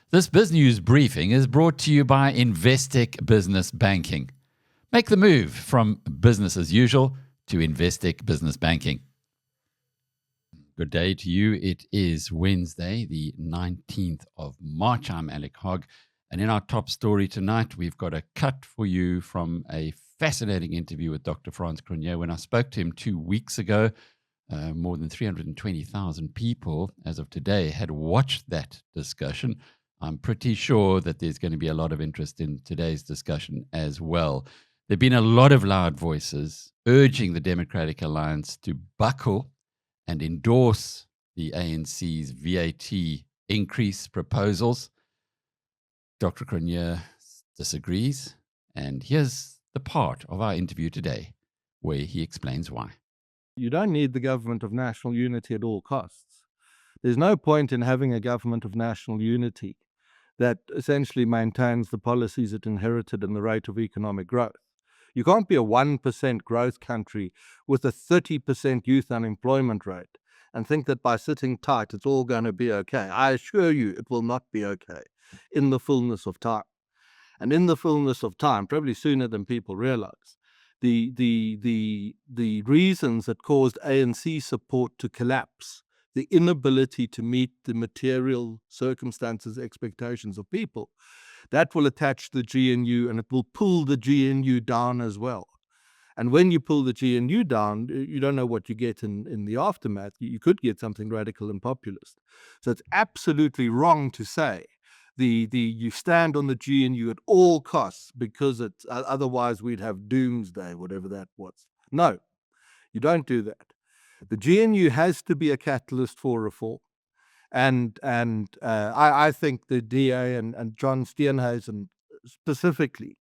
This BizNews Briefing is brought to you by Investec Business Banking. Make the move from business as usual to Investec Business Banking. Good day to you. It is Wednesday, the 19th of March. I'm Alec Hogg. And in our top story tonight, we've got a cut for you from a fascinating interview with Dr. Frans Cronjé. When I spoke to him 2 weeks ago, more than 320,000 people, as of today, had watched that discussion. I'm pretty sure that there's going to be a lot of interest in today's discussion as well. There have been a lot of loud voices urging the Democratic Alliance to buckle and endorse the ANC's VAT increase proposals. Dr. Cronjé disagrees, and here's the part of our interview today where he explains why. You don't need the government of national unity at all costs. There's no point in having a government of national unity that essentially maintains the policies it inherited and the rate of economic growth. You can't be a 1% growth country with a 30% youth unemployment rate and think that by sitting tight it's all going to be okay. I assure you it will not be okay in the fullness of time. And in the fullness of time, probably sooner than people realize, the reasons that caused ANC support to collapse, the inability to meet the material circumstances, expectations of people, that will attach the GNU and it will pull the GNU down as well. And when you pull the GNU down, you don't know what you get in the aftermath. You could get something radical and populist. So it's absolutely wrong to say you stand on the GNU at all costs because it's otherwise we'd have doomsday, whatever that was. No, you don't do that. The GNU has to be a catalyst for reform. And I think the DA and John Steenhuisen specifically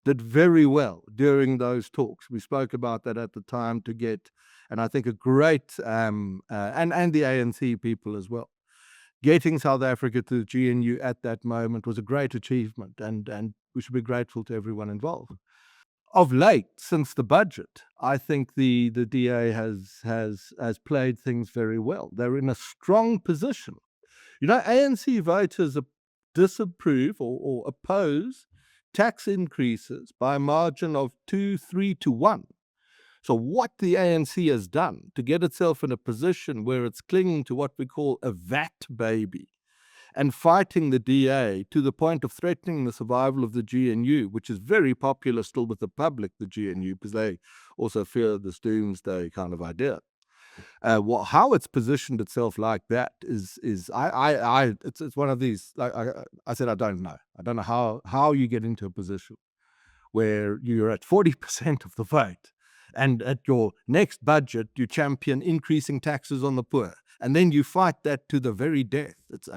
did very well during those talks. We spoke about that at the time to get, and I think a great, and the ANC people as well. Getting South Africa to the GNU at that moment was a great achievement, and we should be grateful to everyone involved. Of late, since the budget, I think the DA has played things very well. They're in a strong position. You know, ANC voters disapprove or oppose tax increases by a margin of 2-3 to 1. So what the ANC has done to get itself in a position where it's clinging to what we call a VAT baby and fighting the DA to the point of threatening the survival of the GNU, which is very popular still with the public, the GNU, because they also fear this doomsday kind of idea. How it's positioned itself like that is it's one of these. Like I said, I don't know. I don't know how you get into a position where you're at 40% of the vote, and at your next budget you champion increasing taxes on the poor, and then you fight that to the very death. It's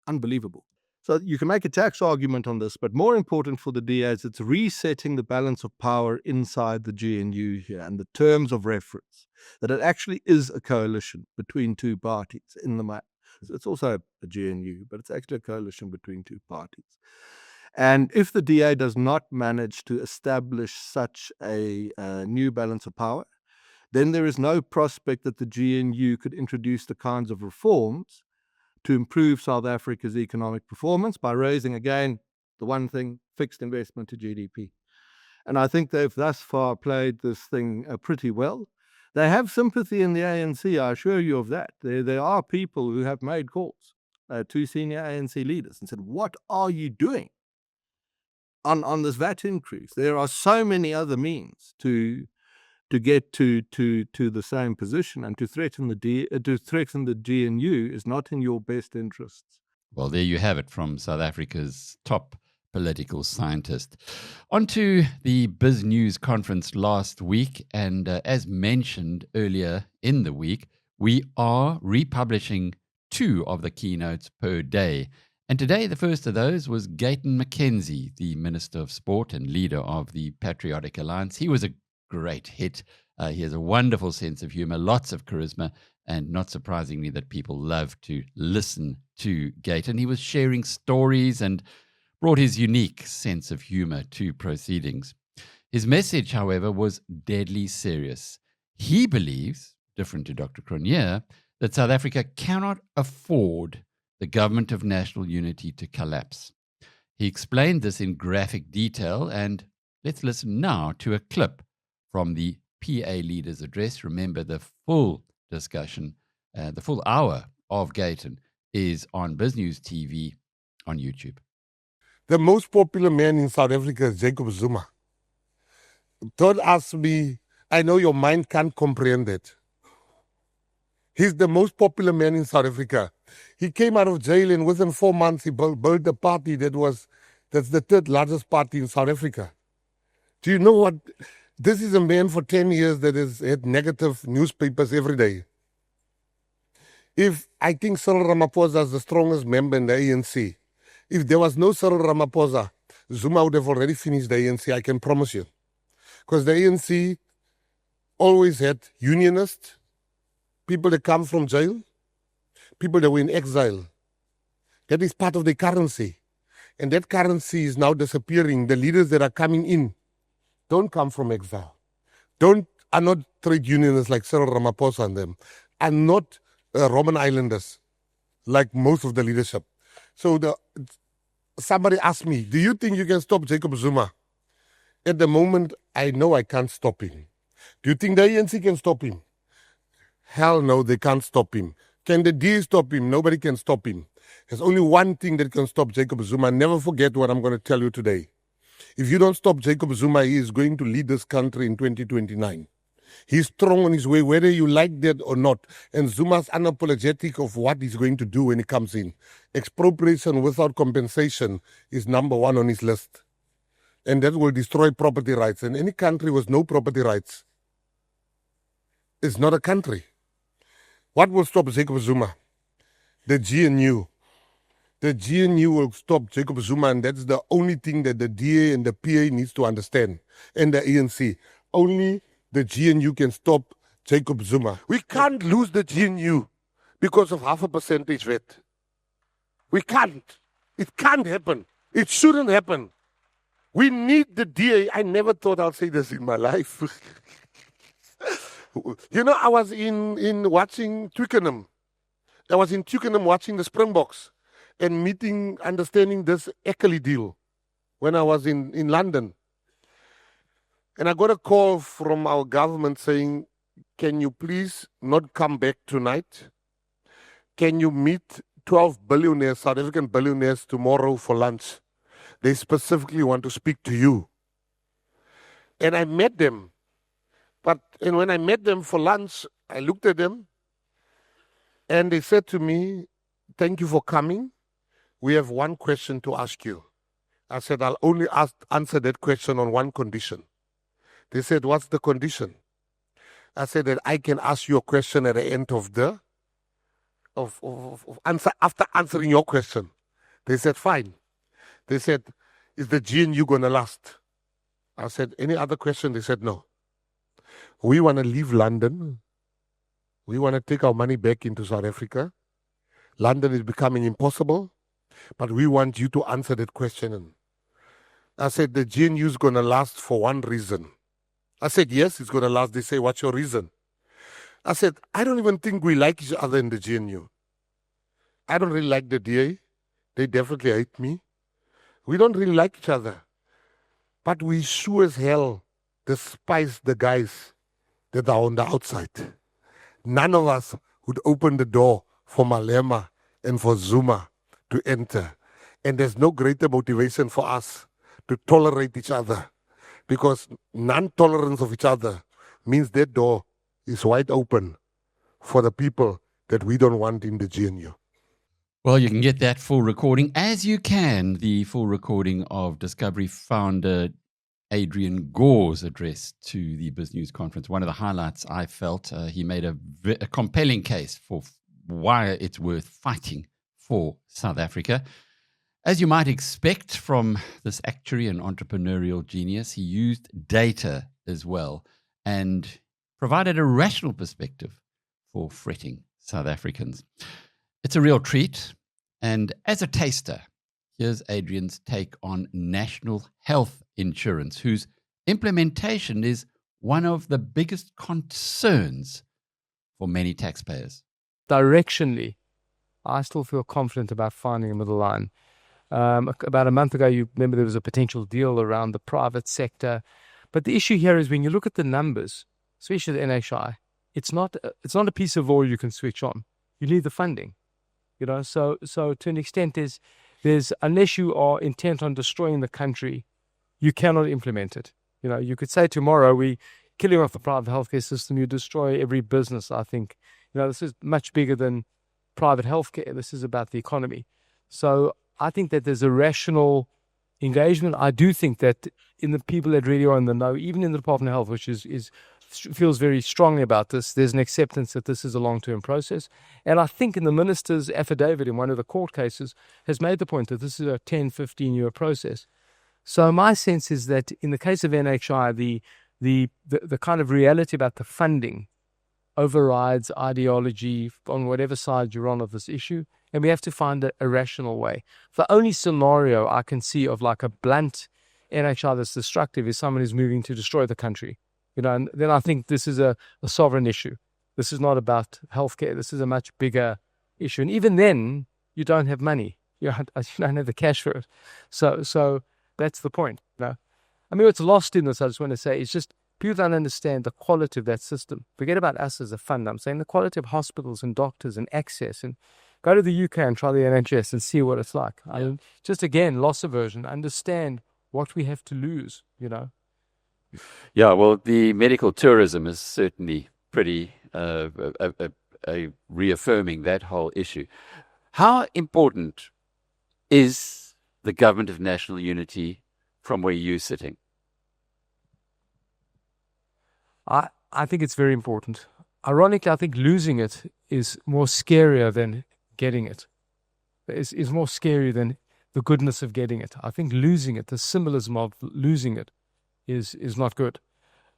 unbelievable. So you can make a tax argument on this, but more important for the DA is it's resetting the balance of power inside the GNU here and the terms of reference, that it actually is a coalition between two parties in the main. It's also a GNU, but it's actually a coalition between two parties. And if the DA does not manage to establish such a new balance of power, then there is no prospect that the GNU could introduce the kinds of reforms to improve South Africa's economic performance by raising, again, the one thing, fixed investment to GDP. And I think they've thus far played this thing pretty well. They have sympathy in the ANC, I assure you of that. There are people who have made calls to senior ANC leaders and said, what are you doing on this VAT increase? There are so many other means to get to the same position, and to threaten the GNU is not in your best interests. Well, there you have it from South Africa's top political scientist. On to the BizNews conference last week, and as mentioned earlier in the week, we are republishing 2 of the keynotes per day. And today, the first of those was Gayton McKenzie, the Minister of Sport and leader of the Patriotic Alliance. He was a great hit. He has a wonderful sense of humor, lots of charisma, and not surprisingly that people love to listen to Gayton. He was sharing stories and brought his unique sense of humor to proceedings. His message, however, was deadly serious. He believes, different to Dr. Cronjé, that South Africa cannot afford the government of national unity to collapse. He explained this in graphic detail, and let's listen now to a clip from the PA leader's address. Remember, the full discussion, the full hour of Gayton is on BizNews TV on YouTube. The most popular man in South Africa is Jacob Zuma. Don't ask me, I know your mind can't comprehend it. He's the most popular man in South Africa. He came out of jail and within 4 months he built a party that's the third largest party in South Africa. Do you know what? This is a man for 10 years that has had negative newspapers every day. If I think Cyril Ramaphosa is the strongest member in the ANC, if there was no Cyril Ramaphosa, Zuma would have already finished the ANC, I can promise you. Because the ANC always had unionists, people that come from jail, people that were in exile. That is part of the currency. And that currency is now disappearing. The leaders that are coming in don't come from exile. Are not trade unionists like Cyril Ramaphosa and them. Are not Roman Islanders like most of the leadership. So somebody asked me, do you think you can stop Jacob Zuma? At the moment, I know I can't stop him. Do you think the ANC can stop him? Hell no, they can't stop him. Can the DA stop him? Nobody can stop him. There's only one thing that can stop Jacob Zuma. Never forget what I'm going to tell you today. If you don't stop Jacob Zuma, he is going to lead this country in 2029. He's strong on his way, whether you like that or not. And Zuma's unapologetic of what he's going to do when he comes in. Expropriation without compensation is number one on his list. And that will destroy property rights. And any country with no property rights is not a country. What will stop Jacob Zuma? The GNU. The GNU will stop Jacob Zuma, and that's the only thing that the DA and the PA needs to understand, and the ANC. Only the GNU can stop Jacob Zuma. We can't lose the GNU because of 0.5% VAT. We can't. It can't happen. It shouldn't happen. We need the DA. I never thought I'll say this in my life. You know, I was in watching Twickenham. I was in Twickenham watching the Springboks and understanding this Eckerley deal when I was in London. And I got a call from our government saying, can you please not come back tonight? Can you meet 12 billionaires, South African billionaires, tomorrow for lunch? They specifically want to speak to you. And I met them. And when I met them for lunch, I looked at them and they said to me, thank you for coming. We have one question to ask you. I said, I'll only answer that question on one condition. They said, what's the condition? I said that I can ask you a question at the end of the answer after answering your question. They said, fine. They said, is the GNU going to last? I said, any other question? They said, no. We want to leave London. We want to take our money back into South Africa. London is becoming impossible, but we want you to answer that question. I said, the GNU is going to last for one reason. I said, yes, it's going to last. They say, what's your reason? I said, I don't even think we like each other in the GNU. I don't really like the DA. They definitely hate me. We don't really like each other. But we sure as hell despise the guys that are on the outside. None of us would open the door for Malema and for Zuma to enter. And there's no greater motivation for us to tolerate each other, because non-tolerance of each other means that door is wide open for the people that we don't want in the GNU. Well, you can get that full recording, as you can the full recording of Discovery founder Adrian Gore's address to the BizNews conference. One of the highlights I felt, he made a compelling case for why it's worth fighting for South Africa. As you might expect from this actuary and entrepreneurial genius, he used data as well and provided a rational perspective for fretting South Africans. It's a real treat. And as a taster, here's Adrian's take on national health insurance, whose implementation is one of the biggest concerns for many taxpayers. Directionally, I still feel confident about finding a middle line. About a month ago, you remember there was a potential deal around the private sector. But the issue here is when you look at the numbers, especially the NHI, it's not a piece of oil you can switch on. You need the funding. So to an extent, there's unless you are intent on destroying the country, you cannot implement it. You could say tomorrow we killing off the private healthcare system, you destroy every business. I think this is much bigger than private healthcare. This is about the economy. So I think that there's a rational engagement. I do think that in the people that really are in the know, even in the Department of Health, which feels very strongly about this, there's an acceptance that this is a long-term process. And I think in the minister's affidavit in one of the court cases has made the point that this is a 10, 15-year process. So my sense is that in the case of NHI, the kind of reality about the funding overrides ideology on whatever side you're on of this issue, and we have to find a rational way. The only scenario I can see of like a blunt NHI that's destructive is someone who's moving to destroy the country. And then I think this is a sovereign issue. This is not about healthcare. This is a much bigger issue. And even then, you don't have money. You don't have the cash for it. So that's the point. I mean, what's lost in this, I just want to say, is just people don't understand the quality of that system. Forget about us as a fund. I'm saying the quality of hospitals and doctors and access. And go to the UK and try the NHS and see what it's like. Yeah. I mean, just again, loss aversion. Understand what we have to lose, Yeah, well, the medical tourism is certainly pretty reaffirming that whole issue. How important is the government of national unity from where you're sitting? I think it's very important. Ironically, I think losing it is more scarier than getting it. Is more scary than the goodness of getting it. I think losing it, the symbolism of losing it, is not good.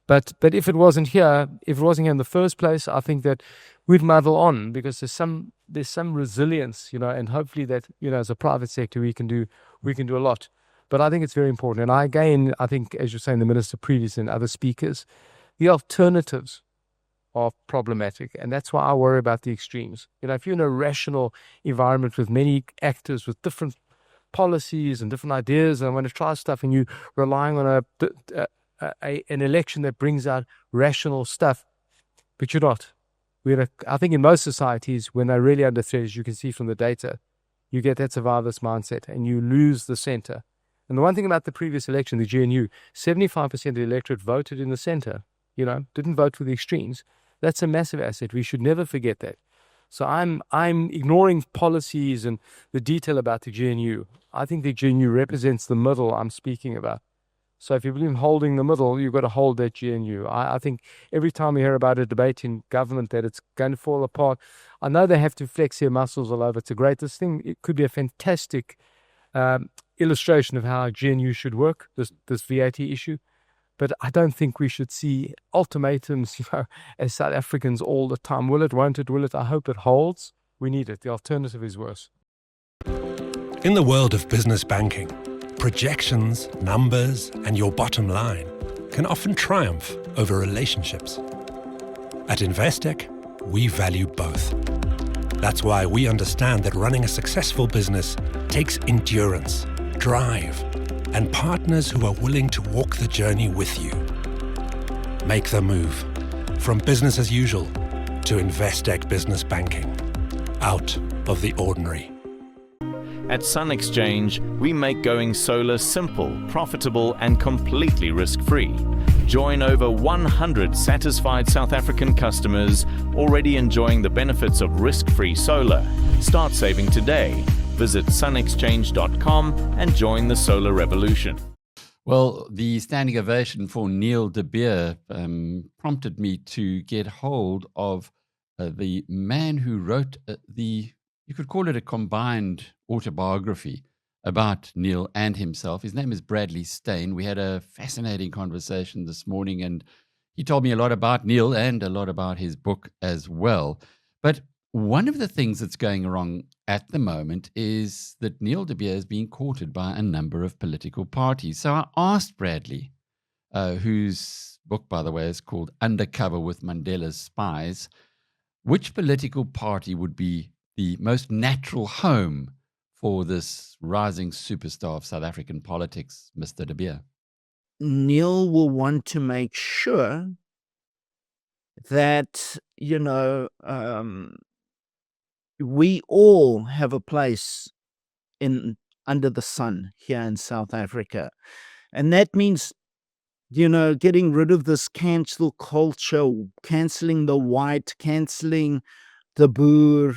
But if it wasn't here, in the first place, I think that we'd muddle on because there's some resilience, and hopefully that as a private sector we can do a lot. But I think it's very important. And I think, as you're saying, the minister previously and other speakers, the alternatives are problematic. And that's why I worry about the extremes. If you're in a rational environment with many actors with different policies and different ideas and want to try stuff, and you're relying on an election that brings out rational stuff, but you're not. I think in most societies, when they're really under threat, as you can see from the data, you get that survivalist mindset and you lose the center. And the one thing about the previous election, the GNU, 75% of the electorate voted in the center, didn't vote for the extremes. That's a massive asset. We should never forget that. So I'm ignoring policies and the detail about the GNU. I think the GNU represents the middle I'm speaking about. So if you believe in holding the middle, you've got to hold that GNU. I think every time we hear about a debate in government that it's going to fall apart, I know they have to flex their muscles all over. It's a great thing. It could be a fantastic illustration of how GNU should work, this VAT issue. But I don't think we should see ultimatums, as South Africans all the time. Will it, won't it, will it? I hope it holds. We need it. The alternative is worse. In the world of business banking, projections, numbers, and your bottom line can often triumph over relationships. At Investec, we value both. That's why we understand that running a successful business takes endurance, drive, and partners who are willing to walk the journey with you. Make the move from business as usual to Investec Business Banking. Out of the ordinary. At Sun Exchange, we make going solar simple, profitable, and completely risk-free. Join over 100 satisfied South African customers already enjoying the benefits of risk-free solar. Start saving today. Visit sunexchange.com and join the solar revolution. Well, the standing ovation for Neil de Beer prompted me to get hold of the man who wrote you could call it a combined autobiography about Neil and himself. His name is Bradley Steyn. We had a fascinating conversation this morning, and he told me a lot about Neil and a lot about his book as well. But one of the things that's going wrong at the moment is that Neil de Beer is being courted by a number of political parties. So I asked Bradley, whose book, by the way, is called Undercover with Mandela's Spies, which political party would be the most natural home for this rising superstar of South African politics, Mr. De Beer? Neil will want to make sure that, we all have a place under the sun here in South Africa. And that means, getting rid of this cancel culture, canceling the white, canceling the boer,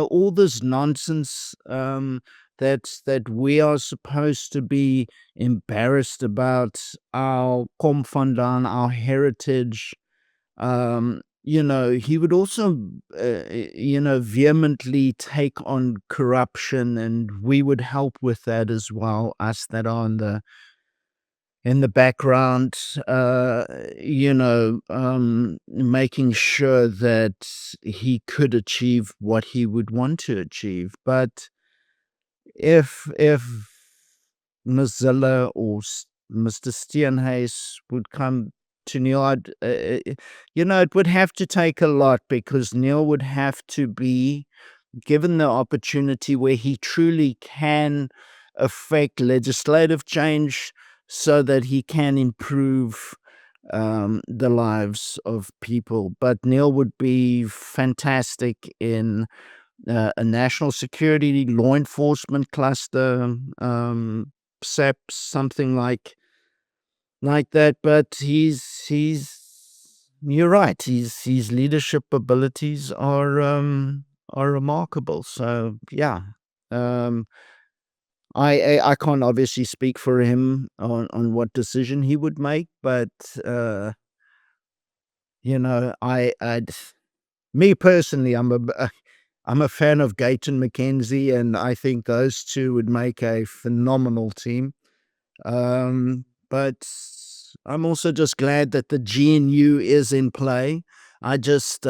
all this nonsense that we are supposed to be embarrassed about, our Komfandan, our heritage. He would also, vehemently take on corruption, and we would help with that as well, us that are in the background, making sure that he could achieve what he would want to achieve. But if Ms. Zille or Mr. Steenhuis would come to Neil, it would have to take a lot, because Neil would have to be given the opportunity where he truly can affect legislative change so that he can improve the lives of people. But Neil would be fantastic in a national security law enforcement cluster, SAP, something like that. But you're right. His leadership abilities are remarkable. So yeah. I can't obviously speak for him on what decision he would make, but me personally, I'm a fan of Gayton McKenzie, and I think those two would make a phenomenal team. But I'm also just glad that the GNU is in play. I just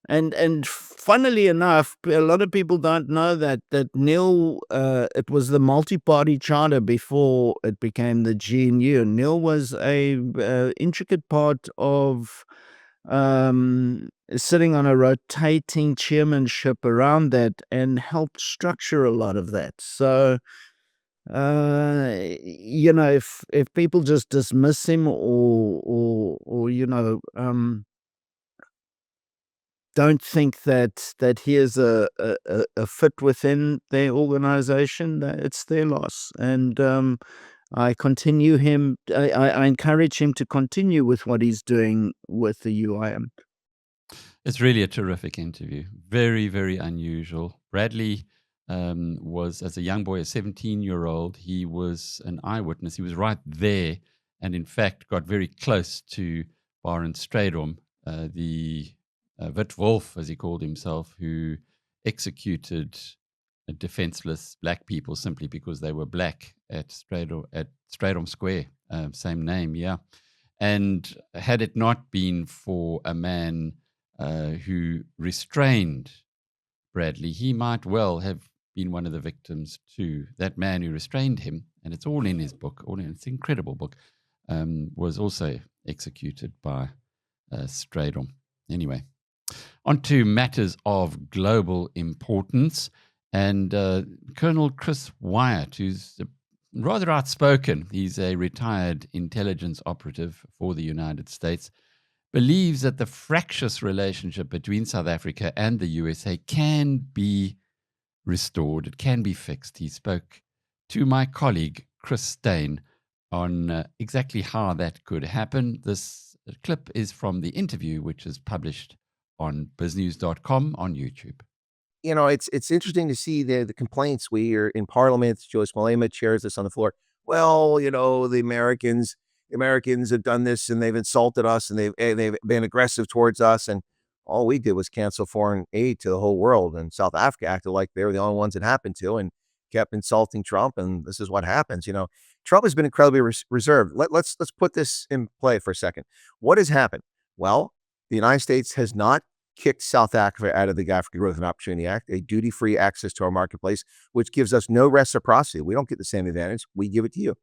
and funnily enough, a lot of people don't know that Neil, it was the multi-party charter before it became the GNU. Neil was a intricate part of sitting on a rotating chairmanship around that and helped structure a lot of that. So, if people just dismiss him or don't think that he is a fit within their organization, that it's their loss. And I encourage him to continue with what he's doing with the UIM. It's really a terrific interview. Very, very unusual. Bradley was, as a young boy, a 17-year-old, he was an eyewitness. He was right there, and in fact got very close to Baron Strydom, the Wit Wolf, as he called himself, who executed defenseless black people simply because they were black at Strydom Square, same name, yeah. And had it not been for a man who restrained Bradley, he might well have been one of the victims too. That man who restrained him, and it's all in his book, it's an incredible book, was also executed by Strydom. Anyway, on to matters of global importance. And Colonel Chris Wyatt, who's rather outspoken, he's a retired intelligence operative for the United States, believes that the fractious relationship between South Africa and the USA can be restored. It can be fixed. He spoke to my colleague, Chris Steyn, on exactly how that could happen. This clip is from the interview, which is published on biznews.com on YouTube. It's interesting to see the complaints. We are in Parliament. Joyce Malema chairs this on the floor. Well, the Americans have done this, and they've insulted us, and they've been aggressive towards us, and all we did was cancel foreign aid to the whole world. And South Africa acted like they were the only ones it happened to, and kept insulting Trump. And this is what happens. Trump has been incredibly reserved. Let's put this in play for a second. What has happened? Well, the United States has not kicked South Africa out of the African Growth and Opportunity Act, a duty-free access to our marketplace, which gives us no reciprocity. We don't get the same advantage. We give it to you.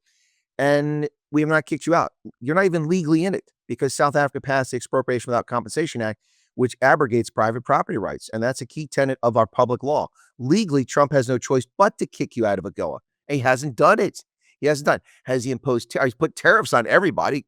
And we have not kicked you out. You're not even legally in it, because South Africa passed the Expropriation Without Compensation Act, which abrogates private property rights. And that's a key tenet of our public law. Legally, Trump has no choice but to kick you out of AGOA. And he hasn't done it. He hasn't done. Has he imposed? He's put tariffs on everybody.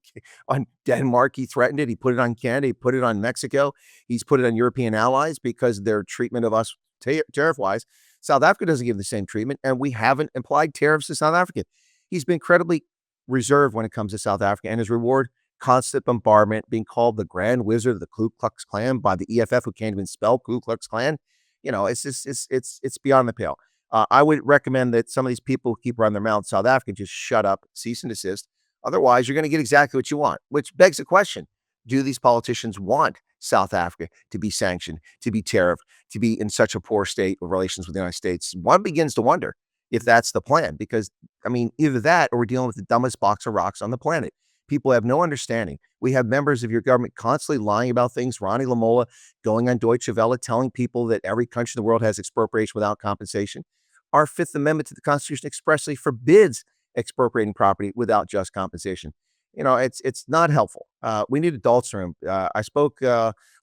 On Denmark, he threatened it. He put it on Canada. He put it on Mexico. He's put it on European allies because of their treatment of us tariff-wise. South Africa doesn't give the same treatment, and we haven't applied tariffs to South Africa. He's been incredibly reserved when it comes to South Africa, and his reward, constant bombardment, being called the Grand Wizard of the Ku Klux Klan by the EFF, who can't even spell Ku Klux Klan. It's just it's beyond the pale. I would recommend that some of these people who keep running their mouths, South Africa, just shut up, cease and desist. Otherwise, you're going to get exactly what you want, which begs the question: do these politicians want South Africa to be sanctioned, to be tariffed, to be in such a poor state of relations with the United States? One begins to wonder if that's the plan, because, either that or we're dealing with the dumbest box of rocks on the planet. People have no understanding. We have members of your government constantly lying about things. Ronnie Lamola going on Deutsche Welle, telling people that every country in the world has expropriation without compensation. Our Fifth Amendment to the Constitution expressly forbids expropriating property without just compensation. It's not helpful. We need adults in the room. I spoke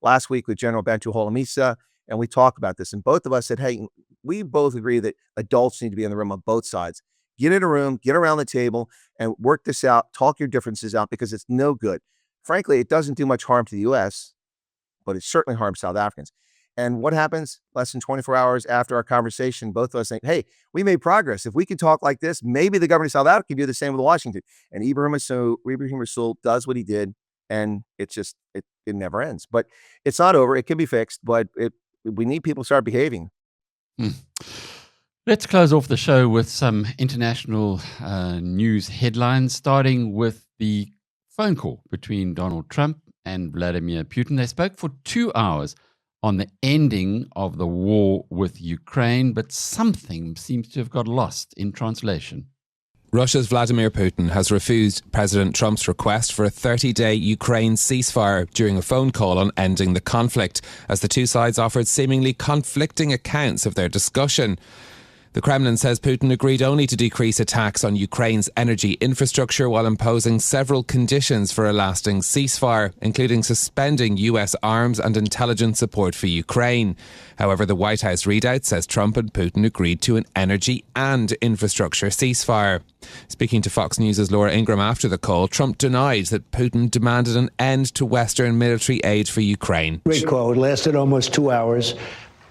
last week with General Bantu Holomisa, and we talked about this. And both of us said, hey, we both agree that adults need to be in the room on both sides. Get in a room, get around the table, and work this out. Talk your differences out, because it's no good. Frankly, it doesn't do much harm to the U.S., but it certainly harms South Africans. And what happens less than 24 hours after our conversation? Both of us think, hey, we made progress. If we can talk like this, maybe the government of South Africa can do the same with Washington. And Ibrahim Rasool does what he did, and it never ends. But it's not over. It can be fixed, but we need people to start behaving. Let's close off the show with some international news headlines, starting with the phone call between Donald Trump and Vladimir Putin. They spoke for 2 hours on the ending of the war with Ukraine, but something seems to have got lost in translation. Russia's Vladimir Putin has refused President Trump's request for a 30-day Ukraine ceasefire during a phone call on ending the conflict, as the two sides offered seemingly conflicting accounts of their discussion. The Kremlin says Putin agreed only to decrease attacks on Ukraine's energy infrastructure while imposing several conditions for a lasting ceasefire, including suspending US arms and intelligence support for Ukraine. However, the White House readout says Trump and Putin agreed to an energy and infrastructure ceasefire. Speaking to Fox News' Laura Ingram after the call, Trump denied that Putin demanded an end to Western military aid for Ukraine. Great call. It lasted almost 2 hours.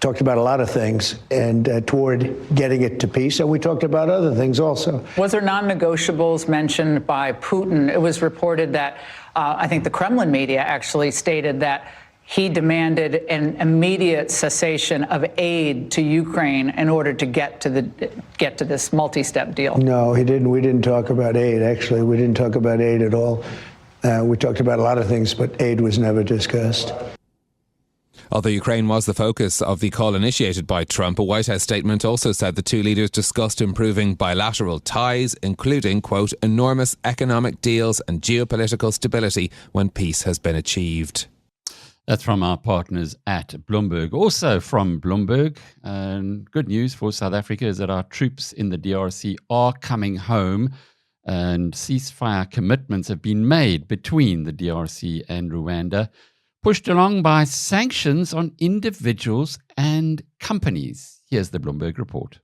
Talked about a lot of things and toward getting it to peace. And we talked about other things also. Was there non-negotiables mentioned by Putin? It was reported that I think the Kremlin media actually stated that he demanded an immediate cessation of aid to Ukraine in order to get to this multi-step deal. No, he didn't. We didn't talk about aid. Actually, we didn't talk about aid at all. We talked about a lot of things, but aid was never discussed. Although Ukraine was the focus of the call initiated by Trump, a White House statement also said the two leaders discussed improving bilateral ties, including, quote, enormous economic deals and geopolitical stability when peace has been achieved. That's from our partners at Bloomberg. Also from Bloomberg, good news for South Africa is that our troops in the DRC are coming home, and ceasefire commitments have been made between the DRC and Rwanda, pushed along by sanctions on individuals and companies. Here's the Bloomberg report.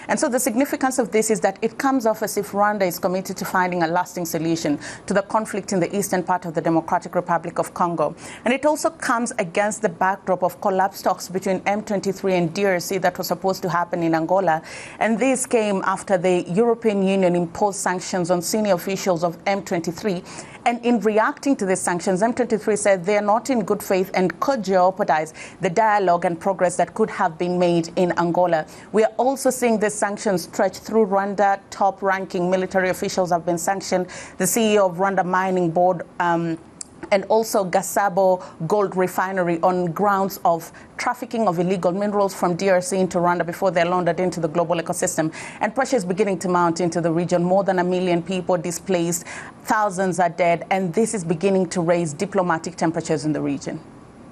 And so the significance of this is that it comes off as if Rwanda is committed to finding a lasting solution to the conflict in the eastern part of the Democratic Republic of Congo. And it also comes against the backdrop of collapsed talks between M23 and DRC that was supposed to happen in Angola. And this came after the European Union imposed sanctions on senior officials of M23. And in reacting to these sanctions, M23 said they are not in good faith and could jeopardize the dialogue and progress that could have been made in Angola. We are also seeing these sanctions stretch through Rwanda. Top-ranking military officials have been sanctioned. The CEO of Rwanda Mining Board and also Gasabo Gold Refinery on grounds of trafficking of illegal minerals from DRC into Rwanda before they're laundered into the global ecosystem. And pressure is beginning to mount into the region. More than 1 million people displaced, thousands are dead, and this is beginning to raise diplomatic temperatures in the region.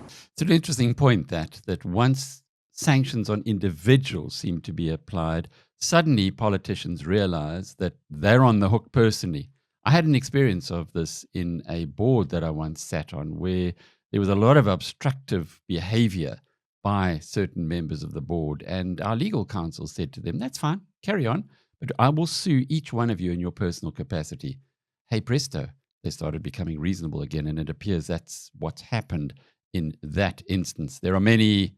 It's an interesting point that once sanctions on individuals seem to be applied, suddenly politicians realize that they're on the hook personally. I had an experience of this in a board that I once sat on where there was a lot of obstructive behavior by certain members of the board. And our legal counsel said to them, that's fine, carry on, but I will sue each one of you in your personal capacity. Hey, presto, they started becoming reasonable again. And it appears that's what's happened in that instance. There are many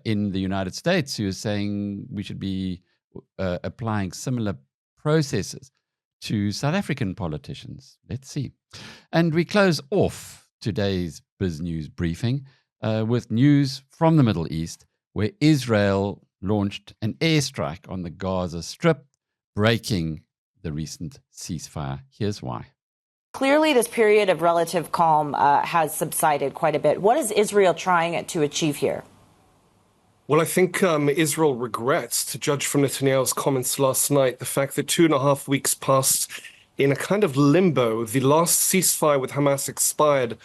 in the United States who are saying we should be applying similar processes to South African politicians. Let's see. And we close off today's BizNews briefing with news from the Middle East, where Israel launched an airstrike on the Gaza Strip, breaking the recent ceasefire. Here's why. Clearly, this period of relative calm has subsided quite a bit. What is Israel trying to achieve here? Well, I think Israel regrets, to judge from Netanyahu's comments last night, the fact that 2.5 weeks passed in a kind of limbo. The last ceasefire with Hamas expired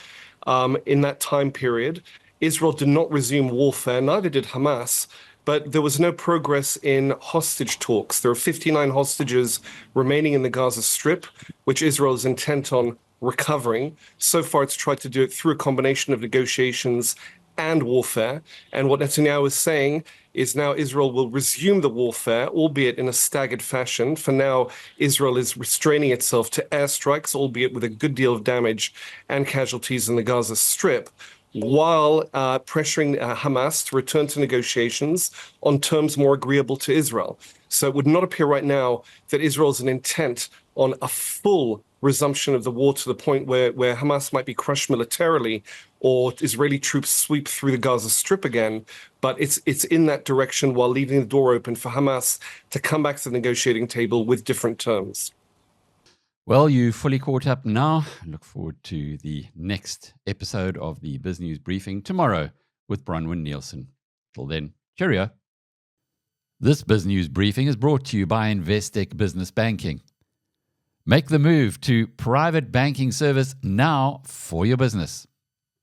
in that time period. Israel did not resume warfare, neither did Hamas, but there was no progress in hostage talks. There are 59 hostages remaining in the Gaza Strip, which Israel is intent on recovering. So far, it's tried to do it through a combination of negotiations and warfare. And what Netanyahu is saying is now Israel will resume the warfare, albeit in a staggered fashion. For now, Israel is restraining itself to airstrikes, albeit with a good deal of damage and casualties in the Gaza Strip, while pressuring Hamas to return to negotiations on terms more agreeable to Israel. So it would not appear right now that Israel is an intent on a full resumption of the war to the point where Hamas might be crushed militarily or Israeli troops sweep through the Gaza Strip again. But it's in that direction while leaving the door open for Hamas to come back to the negotiating table with different terms. Well, you fully caught up now. Look forward to the next episode of the BizNews Briefing tomorrow with Bronwyn Nielsen. Till then, cheerio. This BizNews Briefing is brought to you by Investec Business Banking. Make the move to private banking service now for your business.